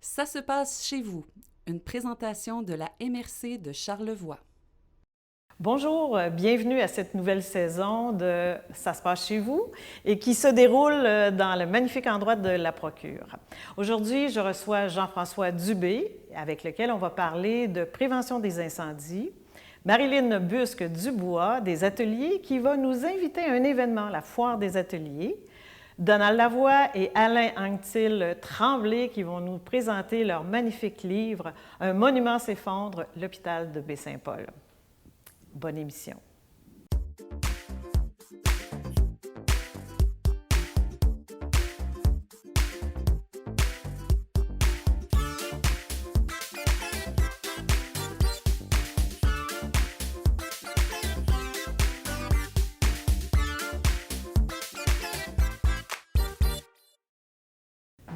Ça se passe chez vous, une présentation de la MRC de Charlevoix. Bonjour, bienvenue à cette nouvelle saison de Ça se passe chez vous et qui se déroule dans le magnifique endroit de la Procure. Aujourd'hui, je reçois Jean-François Dubé, avec lequel on va parler de prévention des incendies. Marilyn Busque-Dubois, des ateliers, qui va nous inviter à un événement, la Foire des ateliers. Donald Lavoie et Alain Anctil-Tremblay qui vont nous présenter leur magnifique livre « Un monument s'effondre, l'hôpital de Baie-Saint-Paul ». Bonne émission.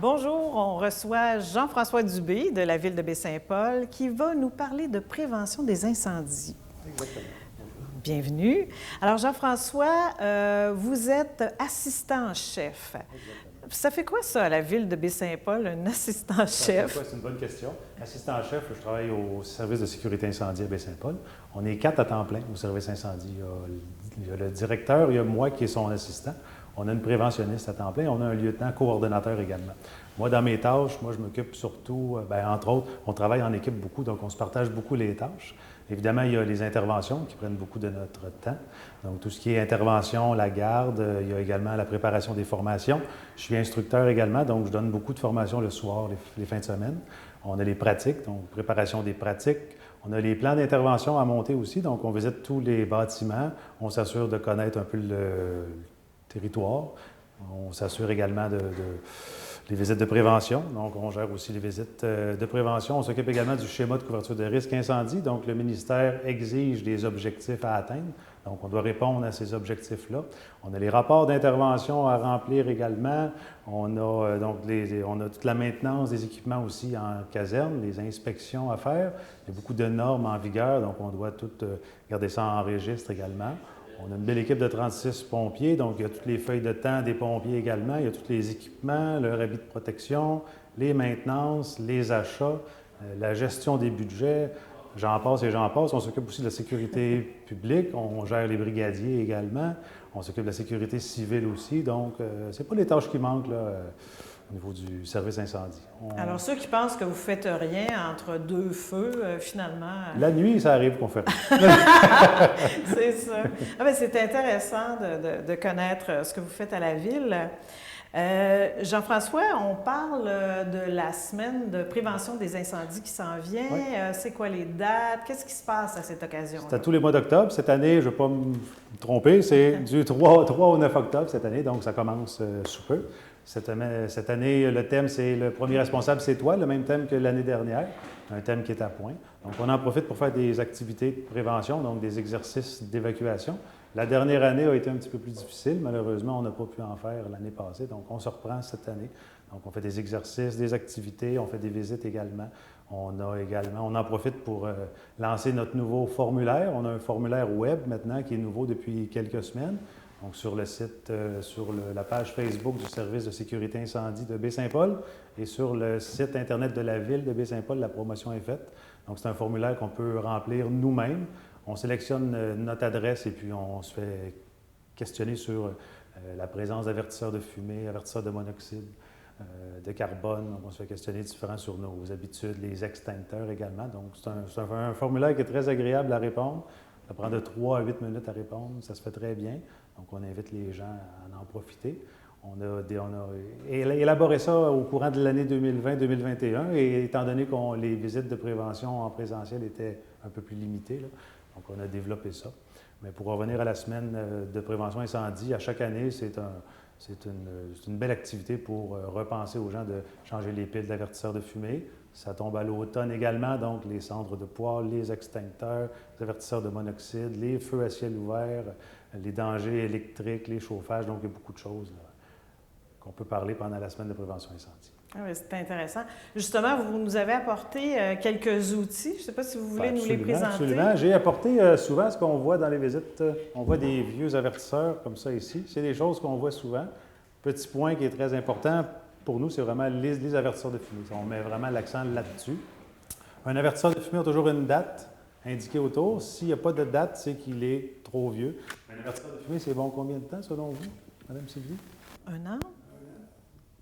Bonjour, on reçoit Jean-François Dubé de la ville de Baie-Saint-Paul qui va nous parler de prévention des incendies. Exactement. Bienvenue. Alors Jean-François, vous êtes assistant chef. Exactement. Ça fait quoi ça à la ville de Baie-Saint-Paul, un assistant chef? C'est une bonne question. Assistant chef, je travaille au service de sécurité incendie à Baie-Saint-Paul. On est 4 à temps plein au service incendie. Il y a le directeur, il y a moi qui est son assistant. On a une préventionniste à temps plein, on a un lieutenant coordonnateur également. Moi, dans mes tâches, je m'occupe surtout, entre autres, on travaille en équipe beaucoup, donc on se partage beaucoup les tâches. Évidemment, il y a les interventions qui prennent beaucoup de notre temps. Donc, tout ce qui est intervention, la garde, il y a également la préparation des formations. Je suis instructeur également, donc je donne beaucoup de formations le soir, les fins de semaine. On a les pratiques, donc préparation des pratiques. On a les plans d'intervention à monter aussi, donc on visite tous les bâtiments. On s'assure de connaître un peu le territoire. On s'assure également des visites de prévention. Donc, on gère aussi les visites de prévention. On s'occupe également du schéma de couverture de risque incendie. Donc, le ministère exige des objectifs à atteindre. Donc, on doit répondre à ces objectifs-là. On a les rapports d'intervention à remplir également. On a on a toute la maintenance des équipements aussi en caserne, les inspections à faire. Il y a beaucoup de normes en vigueur, donc on doit tout garder ça en registre également. On a une belle équipe de 36 pompiers, donc il y a toutes les feuilles de temps des pompiers également, il y a tous les équipements, leur habit de protection, les maintenances, les achats, la gestion des budgets, j'en passe et j'en passe. On s'occupe aussi de la sécurité publique, on gère les brigadiers également, on s'occupe de la sécurité civile aussi, donc c'est pas les tâches qui manquent là, au niveau du service incendie. Alors, ceux qui pensent que vous ne faites rien entre deux feux, finalement... La nuit, ça arrive qu'on fait rien. C'est ça. Ah, bien, c'est intéressant de connaître ce que vous faites à la ville. Jean-François, on parle de la semaine de prévention des incendies qui s'en vient. Oui. C'est quoi les dates? Qu'est-ce qui se passe à cette occasion? C'est à tous les mois d'octobre. Cette année, je ne vais pas me tromper, c'est du 3 au 9 octobre cette année, donc ça commence sous peu. Cette année, le thème, c'est le premier responsable, c'est toi, le même thème que l'année dernière, un thème qui est à point. Donc, on en profite pour faire des activités de prévention, donc des exercices d'évacuation. La dernière année a été un petit peu plus difficile. Malheureusement, on n'a pas pu en faire l'année passée, donc on se reprend cette année. Donc, on fait des exercices, des activités, on fait des visites également. On en profite pour lancer notre nouveau formulaire. On a un formulaire web maintenant qui est nouveau depuis quelques semaines. Donc, sur le site, la page Facebook du service de sécurité incendie de Baie-Saint-Paul et sur le site Internet de la ville de Baie-Saint-Paul, la promotion est faite. Donc, c'est un formulaire qu'on peut remplir nous-mêmes. On sélectionne notre adresse et puis on se fait questionner sur la présence d'avertisseurs de fumée, avertisseurs de monoxyde de carbone. Donc, on se fait questionner différents sur nos habitudes, les extincteurs également. Donc, c'est un formulaire qui est très agréable à répondre. Ça prend de 3 à 8 minutes à répondre, ça se fait très bien. Donc, on invite les gens à en profiter. On a élaboré ça au courant de l'année 2020-2021 et étant donné que les visites de prévention en présentiel étaient un peu plus limitées, là, donc on a développé ça. Mais pour revenir à la semaine de prévention incendie, à chaque année, c'est une belle activité pour repenser aux gens de changer les piles d'avertisseurs de fumée. Ça tombe à l'automne également, donc les cendres de poêle, les extincteurs, les avertisseurs de monoxyde, les feux à ciel ouvert, les dangers électriques, les chauffages. Donc, il y a beaucoup de choses qu'on peut parler pendant la semaine de prévention incendie. Ah oui, c'est intéressant. Justement, vous nous avez apporté quelques outils. Je ne sais pas si vous voulez nous les présenter. Absolument. J'ai apporté souvent ce qu'on voit dans les visites. On voit des vieux avertisseurs comme ça ici. C'est des choses qu'on voit souvent. Petit point qui est très important, pour nous, c'est vraiment les avertisseurs de fumée. On met vraiment l'accent là-dessus. Un avertisseur de fumée a toujours une date indiquée autour. S'il n'y a pas de date, c'est qu'il est trop vieux. Un avertisseur de fumée, c'est bon combien de temps, selon vous, Mme Sylvie? 1 an?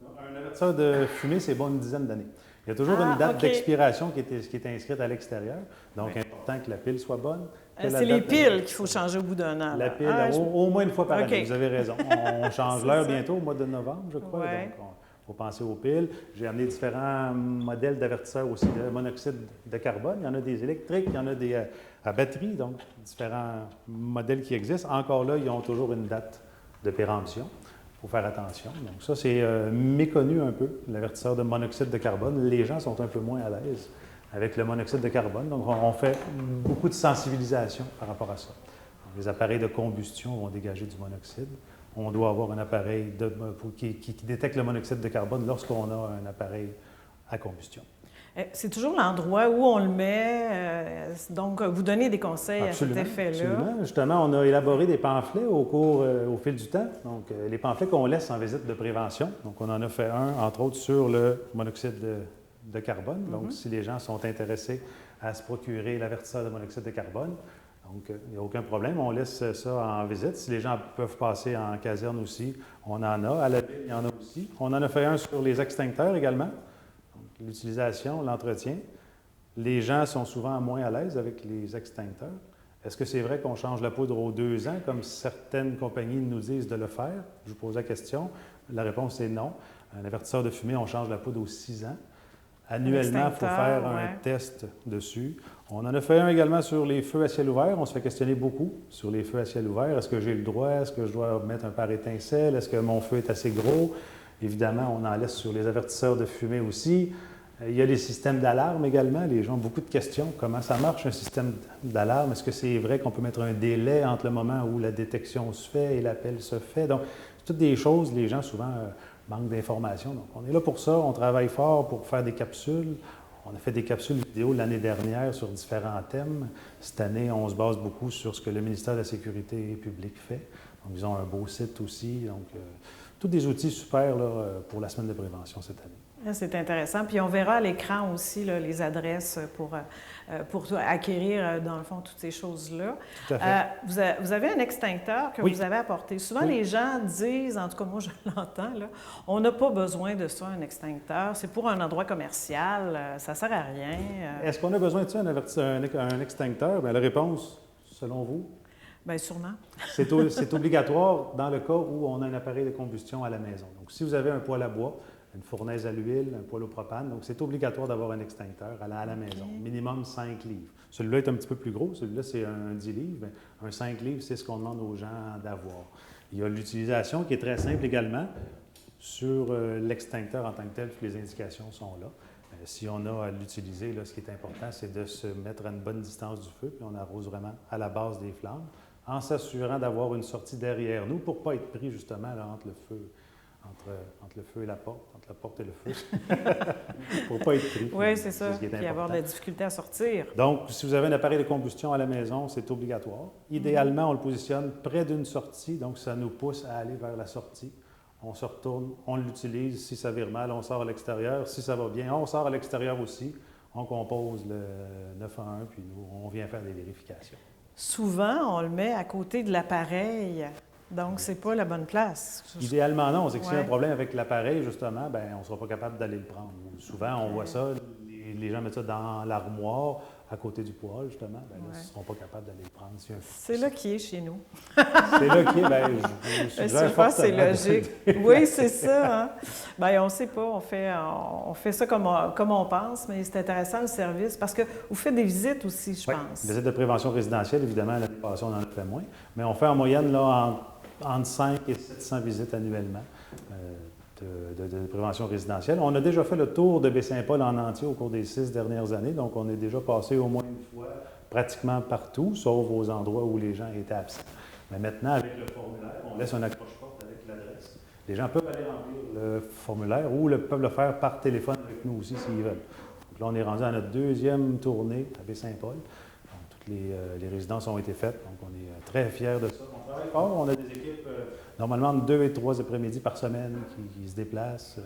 Un avertisseur de fumée, c'est bon une dizaine d'années. Il y a toujours une date d'expiration qui est inscrite à l'extérieur. Donc, important que la pile soit bonne. C'est les piles qu'il faut changer au bout d'un an. La pile, au moins une fois par année, vous avez raison. On change l'heure bientôt, au mois de novembre, je crois. Donc, il faut penser aux piles. J'ai amené différents modèles d'avertisseurs aussi de monoxyde de carbone. Il y en a des électriques, il y en a des à batterie, donc différents modèles qui existent. Encore là, ils ont toujours une date de péremption. Il faut faire attention. Donc ça, c'est méconnu un peu, l'avertisseur de monoxyde de carbone. Les gens sont un peu moins à l'aise avec le monoxyde de carbone. Donc, on fait beaucoup de sensibilisation par rapport à ça. Donc, les appareils de combustion vont dégager du monoxyde. On doit avoir un appareil qui détecte le monoxyde de carbone lorsqu'on a un appareil à combustion. C'est toujours l'endroit où on le met. Donc, vous donnez des conseils absolument, à cet effet-là. Absolument. Justement, on a élaboré des pamphlets au fil du temps. Donc, les pamphlets qu'on laisse en visite de prévention. Donc, on en a fait un, entre autres, sur le monoxyde de carbone. Donc, si les gens sont intéressés à se procurer l'avertisseur de monoxyde de carbone, donc, il n'y a aucun problème. On laisse ça en visite. Si les gens peuvent passer en caserne aussi, on en a. À la ville, il y en a aussi. On en a fait un sur les extincteurs également. L'utilisation, l'entretien. Les gens sont souvent moins à l'aise avec les extincteurs. Est-ce que c'est vrai qu'on change la poudre aux 2 ans, comme certaines compagnies nous disent de le faire? Je vous pose la question. La réponse est non. Un avertisseur de fumée, on change la poudre aux 6 ans. Annuellement, il faut faire un test dessus. On en a fait un également sur les feux à ciel ouvert. On se fait questionner beaucoup sur les feux à ciel ouvert. Est-ce que j'ai le droit? Est-ce que je dois mettre un pare-étincelle? Est-ce que mon feu est assez gros? Évidemment, on en laisse sur les avertisseurs de fumée aussi. Il y a les systèmes d'alarme également. Les gens ont beaucoup de questions. Comment ça marche, un système d'alarme? Est-ce que c'est vrai qu'on peut mettre un délai entre le moment où la détection se fait et l'appel se fait? Donc, c'est toutes des choses, les gens souvent manquent d'informations. Donc, on est là pour ça. On travaille fort pour faire des capsules. On a fait des capsules vidéo l'année dernière sur différents thèmes. Cette année, on se base beaucoup sur ce que le ministère de la Sécurité publique fait. Donc, ils ont un beau site aussi. Donc, tous des outils super là, pour la semaine de prévention cette année. C'est intéressant. Puis on verra à l'écran aussi là, les adresses pour acquérir, dans le fond, toutes ces choses-là. Tout à fait. Vous avez un extincteur que vous avez apporté. Souvent, les gens disent, en tout cas moi je l'entends, là, on n'a pas besoin de ça, un extincteur. C'est pour un endroit commercial, ça ne sert à rien. Est-ce qu'on a besoin de ça, un extincteur? Bien, la réponse, selon vous? Bien, sûrement. C'est obligatoire dans le cas où on a un appareil de combustion à la maison. Donc, si vous avez un poêle à bois, une fournaise à l'huile, un poêle au propane, donc c'est obligatoire d'avoir un extincteur à la maison. Minimum 5 livres. Celui-là est un petit peu plus gros. Celui-là, c'est un 10 livres. Mais un 5 livres, c'est ce qu'on demande aux gens d'avoir. Il y a l'utilisation qui est très simple également sur l'extincteur en tant que tel. Toutes les indications sont là. Si on a à l'utiliser, ce qui est important, c'est de se mettre à une bonne distance du feu, puis on arrose vraiment à la base des flammes, en s'assurant d'avoir une sortie derrière nous pour ne pas être pris justement là, entre le feu et la porte, entre la porte et le feu, pour ne pas être pris. Oui, c'est ça, puis avoir de la difficulté à sortir. Donc, si vous avez un appareil de combustion à la maison, c'est obligatoire. Idéalement, on le positionne près d'une sortie, donc ça nous pousse à aller vers la sortie. On se retourne, on l'utilise. Si ça vire mal, on sort à l'extérieur. Si ça va bien, on sort à l'extérieur aussi. On compose le 911, puis nous, on vient faire des vérifications. Souvent, on le met à côté de l'appareil. Donc, c'est pas la bonne place. Idéalement, non. C'est que s'il y a un problème avec l'appareil, justement, bien, on ne sera pas capable d'aller le prendre. Souvent, on voit ça, les gens mettent ça dans l'armoire, à côté du poêle, justement. Bien, là, ils ne seront pas capables d'aller le prendre. C'est là qui est chez nous. C'est là qui est, bien, je pense que c'est logique. Oui, c'est ça. Hein? Bien, on ne sait pas. On fait ça comme on pense, mais c'est intéressant le service parce que vous faites des visites aussi, je pense. Des visites de prévention résidentielle, évidemment, l'année passée, on en a fait moins. Mais on fait en moyenne, là, entre 5 et 700 visites annuellement de prévention résidentielle. On a déjà fait le tour de Baie-Saint-Paul en entier au cours des 6 dernières années, donc on est déjà passé au moins une fois pratiquement partout, sauf aux endroits où les gens étaient absents. Mais maintenant, avec le formulaire, on laisse un accroche-porte avec l'adresse. Les gens peuvent aller remplir le formulaire ou peuvent le faire par téléphone avec nous aussi s'ils veulent. Donc là, on est rendu à notre 2e tournée à Baie-Saint-Paul. Donc, toutes les résidences ont été faites, donc on est très fiers de ça. On travaille fort, on a des équipes normalement de 2 et 3 après-midi par semaine qui se déplacent.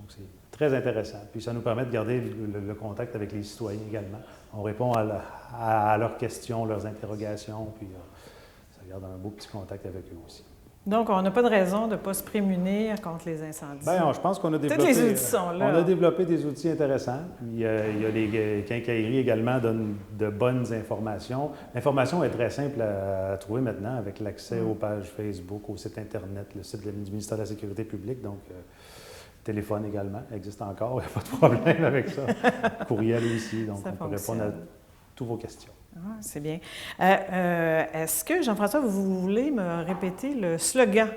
Donc, c'est très intéressant. Puis, ça nous permet de garder le contact avec les citoyens également. On répond à leurs questions, leurs interrogations, puis ça garde un beau petit contact avec eux aussi. Donc, on n'a pas de raison de ne pas se prémunir contre les incendies. Bien, je pense qu'on a développé... Tous les outils sont là. On a développé des outils intéressants. Puis, il y a les quincailleries également donnent de bonnes informations. L'information est très simple à trouver maintenant avec l'accès aux pages Facebook, au site Internet, le site du ministère de la Sécurité publique. Donc, téléphone également existe encore. Il n'y a pas de problème avec ça. Courriel aussi. Donc, on peut répondre à toutes vos questions. Ah, c'est bien. Est-ce que, Jean-François, vous voulez me répéter le slogan?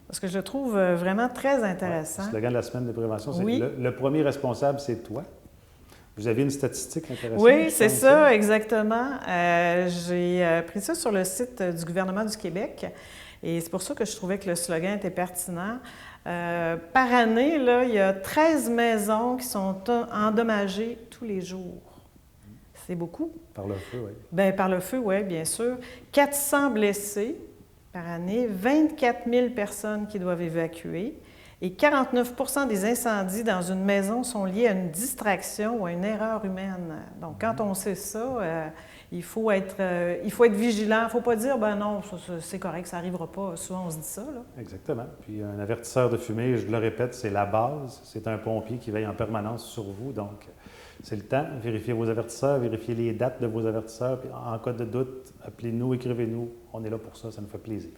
Parce que je le trouve vraiment très intéressant. Le slogan de la semaine de prévention, c'est oui. le premier responsable, c'est toi. Vous avez une statistique intéressante? Oui, c'est ça, exactement. J'ai pris ça sur le site du gouvernement du Québec et c'est pour ça que je trouvais que le slogan était pertinent. Par année, là, il y a 13 maisons qui sont endommagées tous les jours. C'est beaucoup. Par le feu, oui. Bien, par le feu, oui, bien sûr. 400 blessés par année, 24 000 personnes qui doivent évacuer et 49 des incendies dans une maison sont liés à une distraction ou à une erreur humaine. Donc, quand on sait ça, il faut être vigilant. Il ne faut pas dire, ben non, c'est correct, ça n'arrivera pas. Souvent, on se dit ça, là. Exactement. Puis, un avertisseur de fumée, je le répète, c'est la base. C'est un pompier qui veille en permanence sur vous. Donc, c'est le temps. Vérifiez vos avertisseurs, vérifiez les dates de vos avertisseurs. Puis en cas de doute, appelez-nous, écrivez-nous. On est là pour ça, ça nous fait plaisir.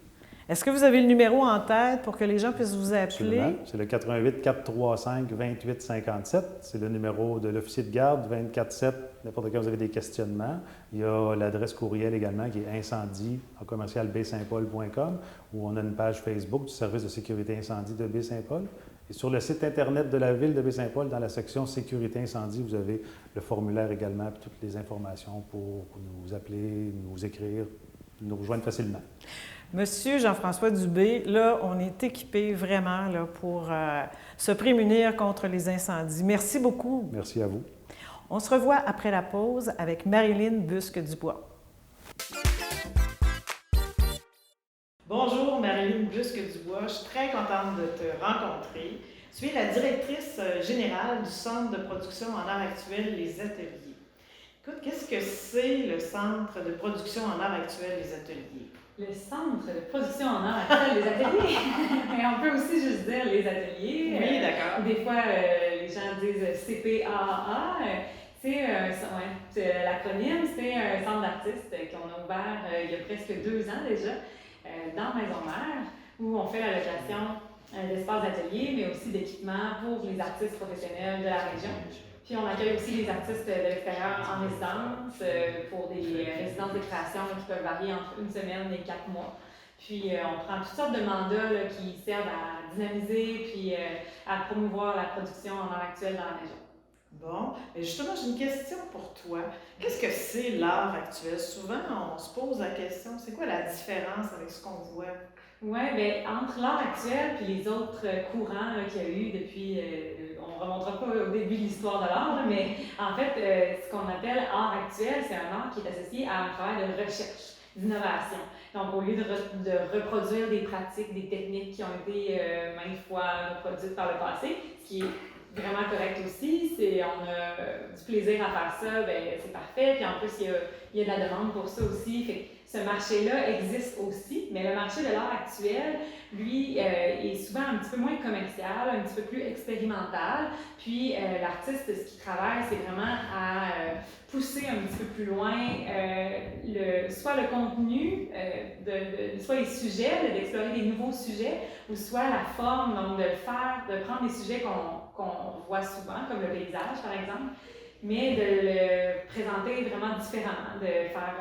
Est-ce que vous avez le numéro en tête pour que les gens puissent vous appeler? Absolument. C'est le 88 435 28 57. C'est le numéro de l'officier de garde, 24/7. N'importe quand vous avez des questionnements. Il y a l'adresse courriel également qui est incendie@bsaintpaul.com où on a une page Facebook du service de sécurité incendie de Baie-Saint-Paul. Et sur le site Internet de la ville de Baie-Saint-Paul, dans la section Sécurité incendie, vous avez le formulaire également et toutes les informations pour nous appeler, nous écrire, nous rejoindre facilement. Monsieur Jean-François Dubé, là, on est équipé vraiment là, pour se prémunir contre les incendies. Merci beaucoup. Merci à vous. On se revoit après la pause avec Marilyn Busque-Dubois. Bonjour Marilyn Busque-Dubois, je suis très contente de te rencontrer. Tu es la directrice générale du Centre de production en art actuel Les Ateliers. Écoute, qu'est-ce que c'est le Centre de production en art actuel Les Ateliers? Le Centre de production en art actuel Les Ateliers. Mais on peut aussi juste dire Les Ateliers. Oui, d'accord. Des fois, les gens disent CPAA. C'est l'acronyme, c'est un centre d'artistes qu'on a ouvert il y a presque 2 ans déjà. Dans Maison-Mère, où on fait la location d'espaces d'atelier, mais aussi d'équipements pour les artistes professionnels de la région. Puis on accueille aussi les artistes de l'extérieur en résidence pour des résidences de création qui peuvent varier entre 1 semaine et 4 mois. Puis on prend toutes sortes de mandats là, qui servent à dynamiser puis à promouvoir la production en art actuel dans la région. Bon, et justement, j'ai une question pour toi. Qu'est-ce que c'est l'art actuel? Souvent, on se pose la question, c'est quoi la différence avec ce qu'on voit? Oui, bien, entre l'art actuel et les autres courants qu'il y a eu depuis, on ne remontera pas au début de l'histoire de l'art, mais en fait, ce qu'on appelle art actuel, c'est un art qui est associé à un travail de recherche, d'innovation. Donc, au lieu de reproduire des pratiques, des techniques qui ont été maintes fois reproduites par le passé, ce qui est vraiment correct aussi, on a du plaisir à faire ça, bien, c'est parfait. Puis en plus, il y a de la demande pour ça aussi. Fait que ce marché-là existe aussi, mais le marché de l'art actuel, lui, est souvent un petit peu moins commercial, un petit peu plus expérimental. Puis l'artiste, ce qu'il travaille, c'est vraiment à pousser un petit peu plus loin soit le contenu, soit les sujets, d'explorer des nouveaux sujets, ou soit la forme, donc de prendre des sujets qu'on voit souvent, comme le paysage par exemple, mais de le présenter vraiment différemment, de faire,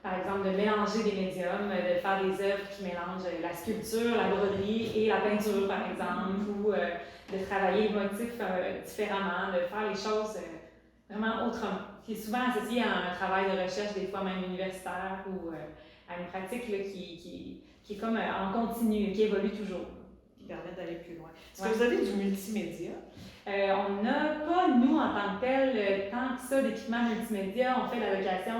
par exemple, de mélanger des médiums, de faire des œuvres qui mélangent la sculpture, la broderie et la peinture par exemple, ou de travailler les motifs différemment, de faire les choses vraiment autrement, qui est souvent associé à un travail de recherche, des fois même universitaire, ou à une pratique là, qui est comme en continu, qui évolue toujours. permettent d'aller plus loin. Est-ce Ouais. que vous avez du multimédia? On n'a pas, nous, en tant que tel, tant que ça d'équipement multimédia. On fait la location,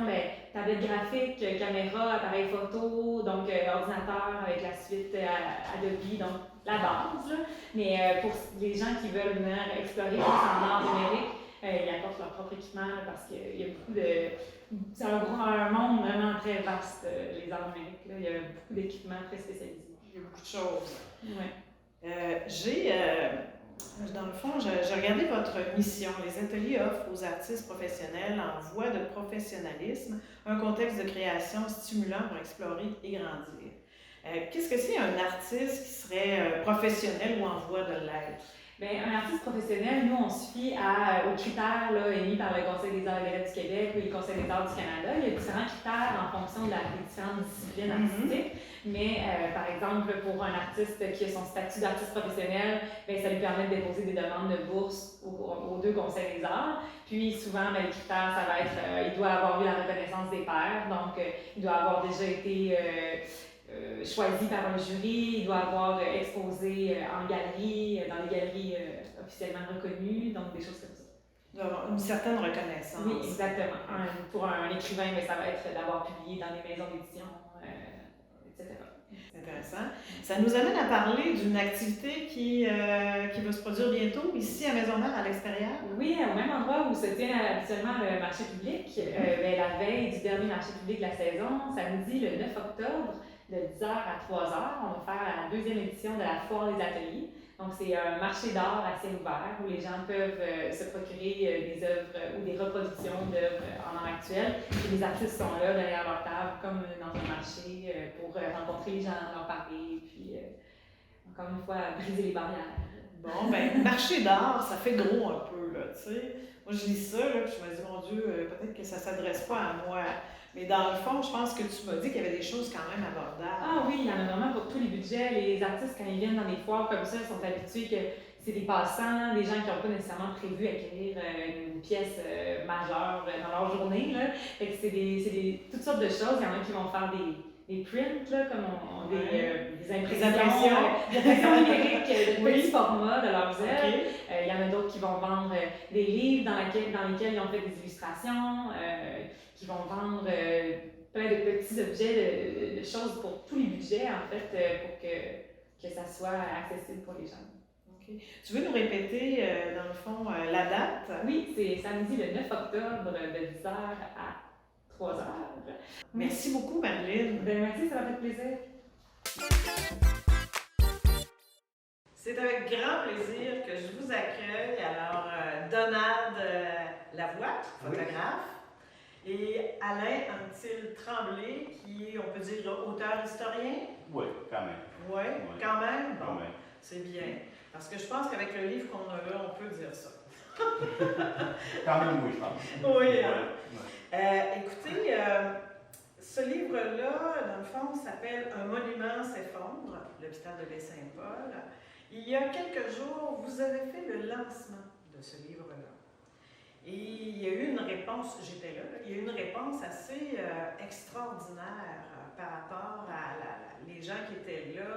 tablette graphique, caméra, appareil photo, donc ordinateur avec la suite Adobe, donc la base. Là. Mais pour les gens qui veulent venir explorer plus en art numérique, ils apportent leur propre équipement là, parce qu'il y a beaucoup de... C'est un monde vraiment très vaste, les arts numériques. Là. Il y a beaucoup d'équipements très spécialisés. Il y a beaucoup de choses. Ouais. Dans le fond, j'ai regardé votre mission. Les ateliers offrent aux artistes professionnels en voie de professionnalisme un contexte de création stimulant pour explorer et grandir. Qu'est-ce que c'est un artiste qui serait professionnel ou en voie de l'être? Bien, un artiste professionnel, nous, on se fie aux critères là, émis par le Conseil des arts et des lettres du Québec ou le Conseil des arts du Canada. Il y a différents critères en fonction des différentes disciplines artistiques. Mais, par exemple, pour un artiste qui a son statut d'artiste professionnel, bien, ça lui permet de déposer des demandes de bourse aux deux conseils des arts. Puis, souvent, bien, les critères, ça va être il doit avoir eu la reconnaissance des pairs, donc il doit avoir déjà été choisi par un jury, il doit avoir exposé en galerie, dans les galeries officiellement reconnues, donc des choses comme ça. D'avoir une certaine reconnaissance. Oui, exactement. Pour un écrivain, mais ça va être d'avoir publié dans des maisons d'édition, etc. C'est intéressant. Ça nous amène à parler d'une activité qui va se produire bientôt ici à Maisonneuve, à l'extérieur. Oui, au même endroit où se tient habituellement le marché public. La veille du dernier marché public de la saison, samedi le 9 octobre, de 10h à 3h, on va faire la deuxième édition de la Foire des ateliers. Donc, c'est un marché d'art à ciel ouvert où les gens peuvent se procurer des œuvres ou des reproductions d'œuvres en art actuel. Et les artistes sont là derrière leur table, comme dans un marché, pour rencontrer les gens, leur parler, puis encore une fois, briser les barrières. Bon, ben, marché d'art, ça fait gros un peu, là, tu sais. Moi, je lis ça, là, puis je me dis, mon Dieu, peut-être que ça ne s'adresse pas à moi. Mais dans le fond, je pense que tu m'as dit qu'il y avait des choses quand même abordables. Ah oui, il y en a vraiment pour tous les budgets. Les artistes, quand ils viennent dans des foires comme ça, sont habitués que c'est des passants, des gens qui n'ont pas nécessairement prévu acquérir une pièce majeure dans leur journée. Là. Fait que c'est toutes sortes de choses. Il y en a qui vont faire des prints, là, comme des impressions numériques de petits formats de leurs œuvres. Il y en a d'autres qui vont vendre des livres dans lesquels ils ont fait des illustrations, qui vont vendre plein de petits objets, de choses pour tous les budgets, en fait, pour que ça soit accessible pour les gens. Okay. Tu veux nous répéter, dans le fond, la date? Oui, c'est samedi le 9 octobre de 10h à 3h. Merci beaucoup, Madeline. Merci, ça m'a fait plaisir. C'est avec grand plaisir que je vous accueille. Alors, Donald Lavoie, photographe, et Alain Anctil Tremblay, qui est, on peut dire, auteur-historien. Oui, quand même. Oui, quand même? Quand même. C'est bien. Parce que je pense qu'avec le livre qu'on a là, on peut dire ça. Quand même, oui, je pense. Oui. Ouais. Écoutez, ce livre-là, dans le fond, s'appelle Un monument s'effondre, l'hôpital de Baie-Saint-Paul. Il y a quelques jours, vous avez fait le lancement de ce livre-là. Et il y a eu une réponse, j'étais là, il y a eu une réponse assez extraordinaire par rapport à les gens qui étaient là.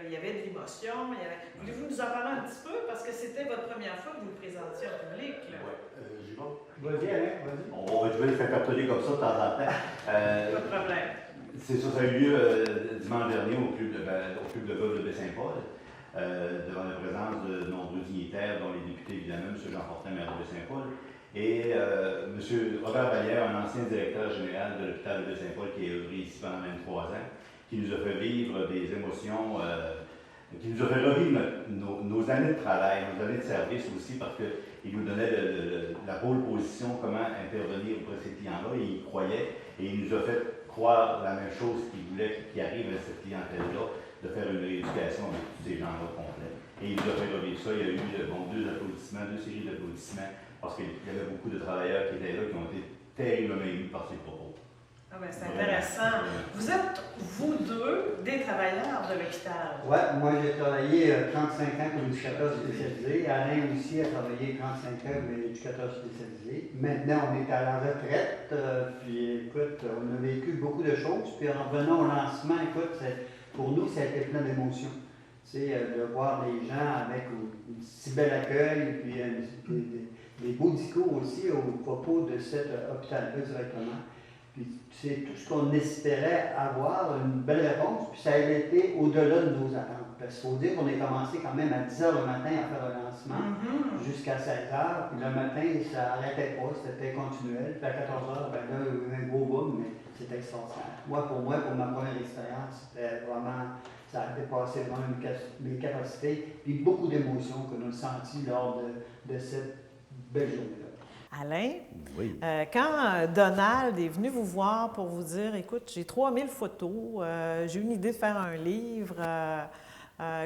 Il y avait de l'émotion. Voulez-vous nous en parler un petit peu? Parce que c'était votre première fois que vous le présentiez en public. Oui, j'y vais. Vas-y, Alain, vas-y. Je vais le faire cartonner comme ça de temps en temps. Pas de problème. C'est ça, ça a eu lieu dimanche dernier au club de golf de Baie-Saint-Paul, devant la présence de nombreux dignitaires, dont les députés, évidemment, M. Jean Fortin, maire de Baie-Saint-Paul, et M. Robert Vallière, un ancien directeur général de l'hôpital de Baie-Saint-Paul, qui est œuvré ici pendant 23 ans, qui nous a fait vivre des émotions, qui nous a fait revivre nos années de travail, nos années de service aussi, parce qu'il nous donnait la pole position, comment intervenir auprès de ces clients-là, et il croyait, et il nous a fait croire la même chose qu'il voulait qu'il arrive à cette clientèle-là, de faire une rééducation avec tous ces gens-là complets. Et il nous a fait revivre ça. Il y a eu deux séries d'applaudissements, parce qu'il y avait beaucoup de travailleurs qui étaient là, qui ont été terriblement émus par ces propos. Ah ben, c'est intéressant. Vous êtes, vous deux, des travailleurs de l'hôpital. Oui, moi j'ai travaillé 35 ans comme éducateur spécialisé. Alain aussi a travaillé 35 ans comme éducateur spécialisé. Maintenant, on est à la retraite. Puis écoute, on a vécu beaucoup de choses. Puis en venant au lancement, écoute, pour nous, ça a été plein d'émotions. De voir les gens avec un si bel accueil, puis des beaux discours aussi au propos de cet hôpital-là directement. Puis c'est tout ce qu'on espérait avoir, une belle réponse, puis ça a été au-delà de nos attentes. Parce qu'il faut dire qu'on a commencé quand même à 10 h le matin à faire le lancement, jusqu'à 16 h, puis le matin, ça n'arrêtait pas, c'était continuel. Puis à 14 h, ben là, il y a eu un gros boom, mais c'était extraordinaire. Pour moi, pour ma première expérience, c'était vraiment, ça a dépassé vraiment mes capacités, puis beaucoup d'émotions qu'on a senties lors de cette belle journée-là. Alain, Oui. Quand Donald est venu vous voir pour vous dire, écoute, j'ai 3000 photos, j'ai une idée de faire un livre,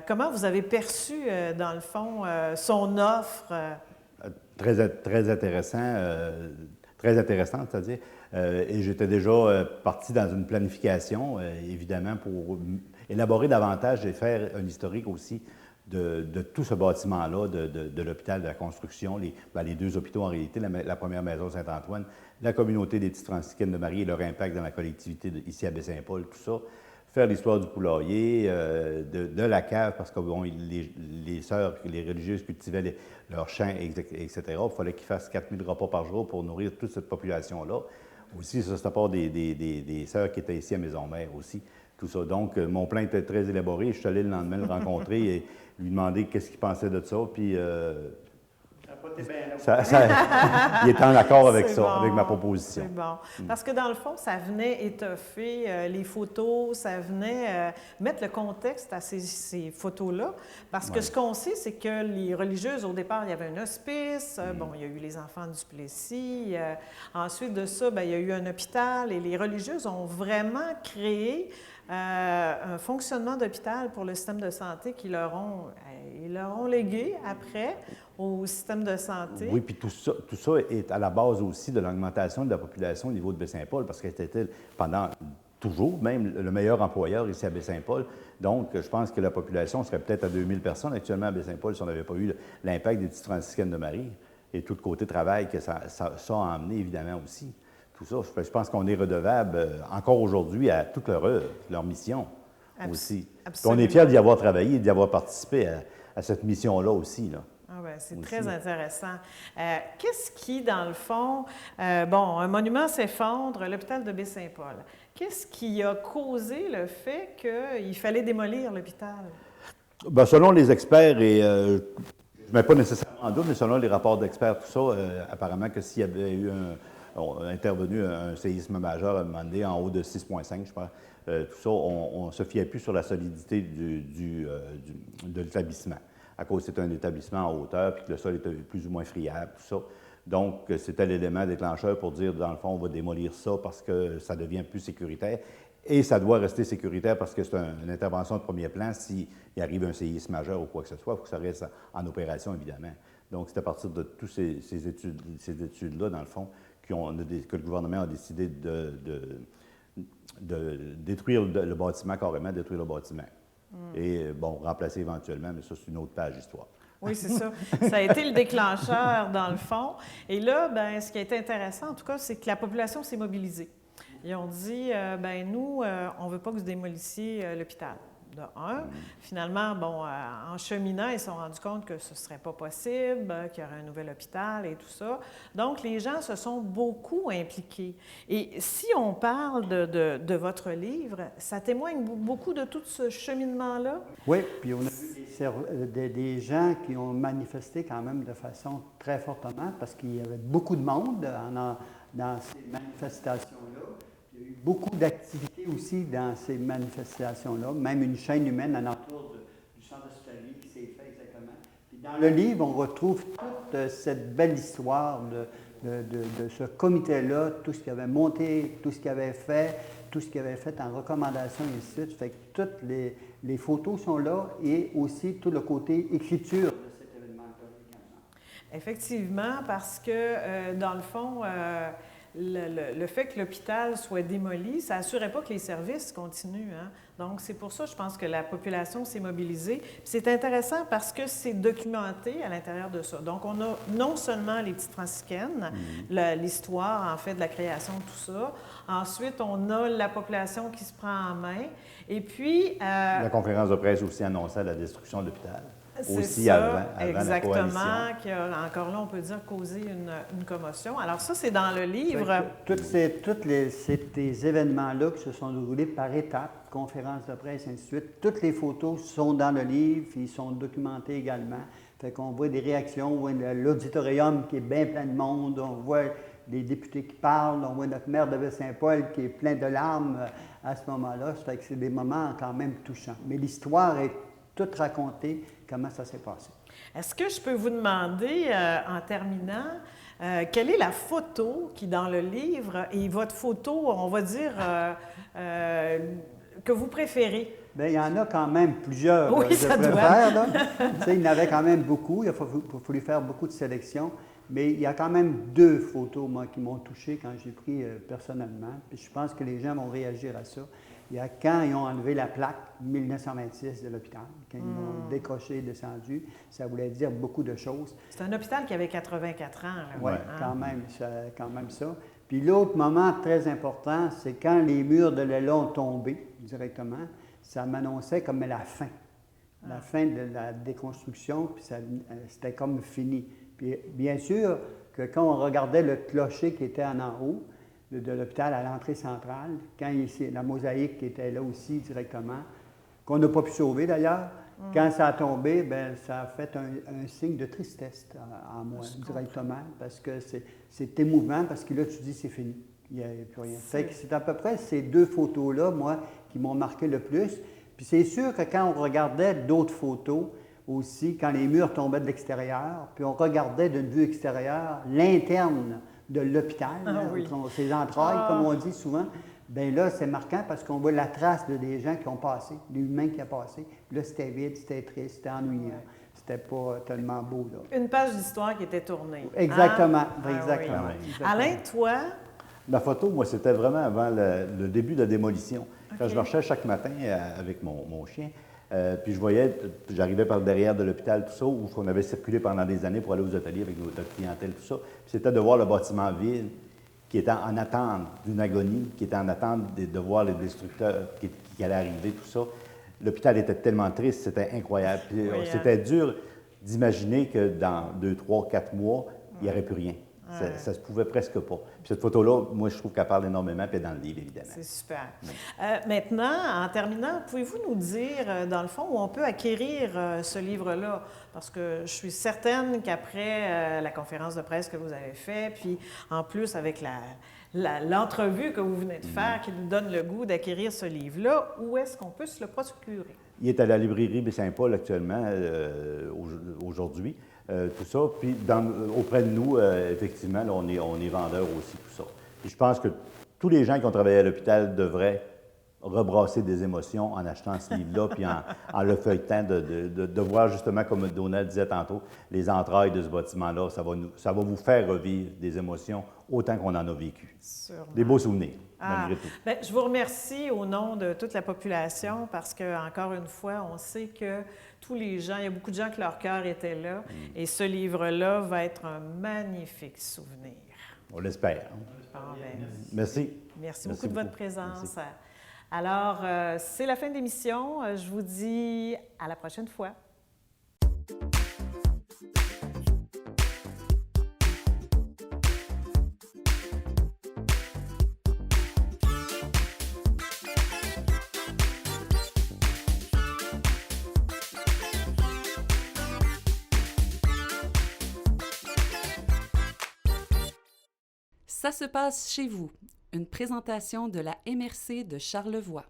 comment vous avez perçu, dans le fond, son offre? Très intéressant, c'est-à-dire, et j'étais déjà parti dans une planification, évidemment, pour élaborer davantage et faire un historique aussi de tout ce bâtiment-là, de l'hôpital, de la construction, les deux hôpitaux en réalité, la première maison Saint-Antoine, la communauté des petites franciscaines de Marie et leur impact dans la collectivité ici à Baie-Saint-Paul, tout ça. Faire l'histoire du poulailler, de la cave, parce que bon, les sœurs, les religieuses cultivaient leurs champs, etc. Il fallait qu'ils fassent 4000 repas par jour pour nourrir toute cette population-là. Aussi, ça, c'est à part des sœurs qui étaient ici à Maisonneuve aussi. Tout ça. Donc, mon plan était très élaboré. Je suis allé le lendemain le rencontrer et lui demander qu'est-ce qu'il pensait de ça. Puis, il était en accord avec ça, bon, avec ma proposition. C'est bon. Parce que dans le fond, ça venait étoffer les photos, ça venait mettre le contexte à ces photos-là. Parce que ce qu'on sait, c'est que les religieuses, au départ, il y avait un hospice, bon, il y a eu les enfants du Plessis. Ensuite de ça, bien, il y a eu un hôpital et les religieuses ont vraiment créé un fonctionnement d'hôpital pour le système de santé qu'ils leur ont légué après au système de santé. Oui, puis tout ça est à la base aussi de l'augmentation de la population au niveau de Baie-Saint-Paul, parce qu'elle était pendant toujours même le meilleur employeur ici à Baie-Saint-Paul. Donc, je pense que la population serait peut-être à 2000 personnes actuellement à Baie-Saint-Paul si on n'avait pas eu l'impact des petites franciscaines de Marie et tout le côté travail que ça a emmené évidemment aussi. Tout ça, je pense qu'on est redevable encore aujourd'hui à toute leur mission aussi. Absolument. On est fiers d'y avoir travaillé et d'y avoir participé à cette mission-là aussi. Là. Ah ben, c'est aussi très intéressant. Qu'est-ce qui, dans le fond, bon, un monument s'effondre, l'hôpital de Baie-Saint-Paul. Qu'est-ce qui a causé le fait qu'il fallait démolir l'hôpital? Bien, selon les experts, et je ne mets pas nécessairement en doute, mais selon les rapports d'experts, tout ça, apparemment que s'il y avait eu intervenu un séisme majeur à un moment donné, en haut de 6,5, je crois, tout ça, on ne se fiait plus sur la solidité de l'établissement. À cause que c'est un établissement en hauteur, puis que le sol était plus ou moins friable, tout ça. Donc, c'était l'élément déclencheur pour dire, dans le fond, on va démolir ça parce que ça devient plus sécuritaire. Et ça doit rester sécuritaire parce que c'est une intervention de premier plan. S'il arrive un séisme majeur ou quoi que ce soit, il faut que ça reste en opération, évidemment. Donc, c'est à partir de toutes ces études-là, dans le fond, que le gouvernement a décidé de détruire le bâtiment, carrément détruire le bâtiment. Et, bon, remplacer éventuellement, mais ça, c'est une autre page d'histoire. Oui, c'est ça. Ça a été le déclencheur, dans le fond. Et là, bien, ce qui a été intéressant, en tout cas, c'est que la population s'est mobilisée. Ils ont dit, bien, nous, on ne veut pas que vous démolissiez l'hôpital. De un. Finalement, bon, en cheminant, ils se sont rendus compte que ce ne serait pas possible, qu'il y aurait un nouvel hôpital et tout ça. Donc, les gens se sont beaucoup impliqués. Et si on parle de votre livre, ça témoigne beaucoup de tout ce cheminement-là? Oui, puis on a vu des gens qui ont manifesté quand même de façon très fortement parce qu'il y avait beaucoup de monde dans ces manifestations-là. Il y a eu beaucoup d'activités aussi dans ces manifestations-là, même une chaîne humaine alentour du centre hospitalier qui s'est fait exactement. Puis dans le livre, on retrouve toute cette belle histoire de ce comité-là, tout ce qu'il avait monté, tout ce qu'il avait fait en recommandation et ainsi de suite. Fait que toutes les photos sont là et aussi tout le côté écriture de cet événement-là également. Effectivement, parce que, dans le fond, le fait que l'hôpital soit démoli, ça n'assurait pas que les services continuent. Hein? Donc, c'est pour ça, je pense que la population s'est mobilisée. Puis c'est intéressant parce que c'est documenté à l'intérieur de ça. Donc, on a non seulement les petites franciscaines, l'histoire, en fait, de la création, tout ça. Ensuite, on a la population qui se prend en main. Et puis... La conférence de presse aussi annonçait la destruction de l'hôpital. C'est ça, exactement, qui a, encore là, on peut dire, causé une commotion. Alors ça, c'est dans le livre. Tous ces événements-là qui se sont déroulés par étapes, conférences de presse, ainsi de suite, toutes les photos sont dans le livre, ils sont documentées également. Fait qu'on voit des réactions, on voit l'auditorium qui est bien plein de monde, on voit les députés qui parlent, on voit notre maire de Baie-Saint-Paul qui est plein de larmes à ce moment-là. Ça fait que c'est des moments quand même touchants. Mais l'histoire est toute racontée, comment ça s'est passé. Est-ce que je peux vous demander, en terminant, quelle est la photo qui, dans le livre, et votre photo, on va dire, que vous préférez? Bien, il y en a quand même plusieurs. Oui, ça doit. Là. Il y en avait quand même beaucoup. Il a fallu faire beaucoup de sélections. Mais il y a quand même 2 photos, moi, qui m'ont touché quand j'ai pris personnellement. Puis je pense que les gens vont réagir à ça. Il y a quand ils ont enlevé la plaque 1926 de l'hôpital, quand ils l'ont décroché et descendu, ça voulait dire beaucoup de choses. C'est un hôpital qui avait 84 ans. Oui, quand même ça. Puis l'autre moment très important, c'est quand les murs de l'aile ont tombé directement, ça m'annonçait comme la fin. La fin de la déconstruction, puis c'était comme fini. Puis bien sûr que quand on regardait le clocher qui était en haut, de l'hôpital à l'entrée centrale, quand la mosaïque qui était là aussi directement, qu'on n'a pas pu sauver d'ailleurs, quand ça a tombé, bien, ça a fait un signe de tristesse en moi directement, parce que c'est émouvant, parce que là, tu dis c'est fini, il n'y a plus rien. C'est à peu près ces 2 photos-là, moi, qui m'ont marqué le plus. Puis c'est sûr que quand on regardait d'autres photos aussi, quand les murs tombaient de l'extérieur, puis on regardait d'une vue extérieure l'interne de l'hôpital, ses entrailles, comme on dit souvent, bien là, c'est marquant parce qu'on voit la trace des gens qui ont passé, des humains qui ont passé. Puis là, c'était vide, c'était triste, c'était ennuyant. C'était pas tellement beau, là. Une page d'histoire qui était tournée. Exactement, Oui. exactement. Alain, toi? La photo, moi, c'était vraiment avant le début de la démolition. Quand je marchais chaque matin avec mon chien, puis je voyais, j'arrivais par le derrière de l'hôpital, tout ça, où on avait circulé pendant des années pour aller aux ateliers avec notre clientèle, tout ça. Puis c'était de voir le bâtiment vide qui était en attente d'une agonie, qui était en attente de voir les destructeurs qui allaient arriver, tout ça. L'hôpital était tellement triste, c'était incroyable. Puis, c'était dur d'imaginer que dans 2, 3, 4 mois, il n'y aurait plus rien. Ça se pouvait presque pas. Puis cette photo-là, moi, je trouve qu'elle parle énormément, puis elle est dans le livre, évidemment. C'est super. Maintenant, en terminant, pouvez-vous nous dire, dans le fond, où on peut acquérir ce livre-là? Parce que je suis certaine qu'après la conférence de presse que vous avez faite, puis en plus avec l'entrevue que vous venez de faire, qui nous donne le goût d'acquérir ce livre-là, où est-ce qu'on peut se le procurer? Il est à la librairie Baie-Saint-Paul actuellement, aujourd'hui. Tout ça. Puis auprès de nous, effectivement, là, on est vendeurs aussi, tout ça. Puis je pense que tous les gens qui ont travaillé à l'hôpital devraient rebrasser des émotions en achetant ce livre-là, puis en le feuilletant, de voir justement, comme Donald disait tantôt, les entrailles de ce bâtiment-là. Ça va vous faire revivre des émotions autant qu'on en a vécu. Sûrement. Des beaux souvenirs, malgré tout. Bien, je vous remercie au nom de toute la population parce que, encore une fois, on sait que tous les gens, il y a beaucoup de gens que leur cœur était là et ce livre-là va être un magnifique souvenir. On l'espère. Merci. Merci beaucoup de votre présence. Merci. Alors, c'est la fin de l'émission. Je vous dis à la prochaine fois. Ça se passe chez vous, une présentation de la MRC de Charlevoix.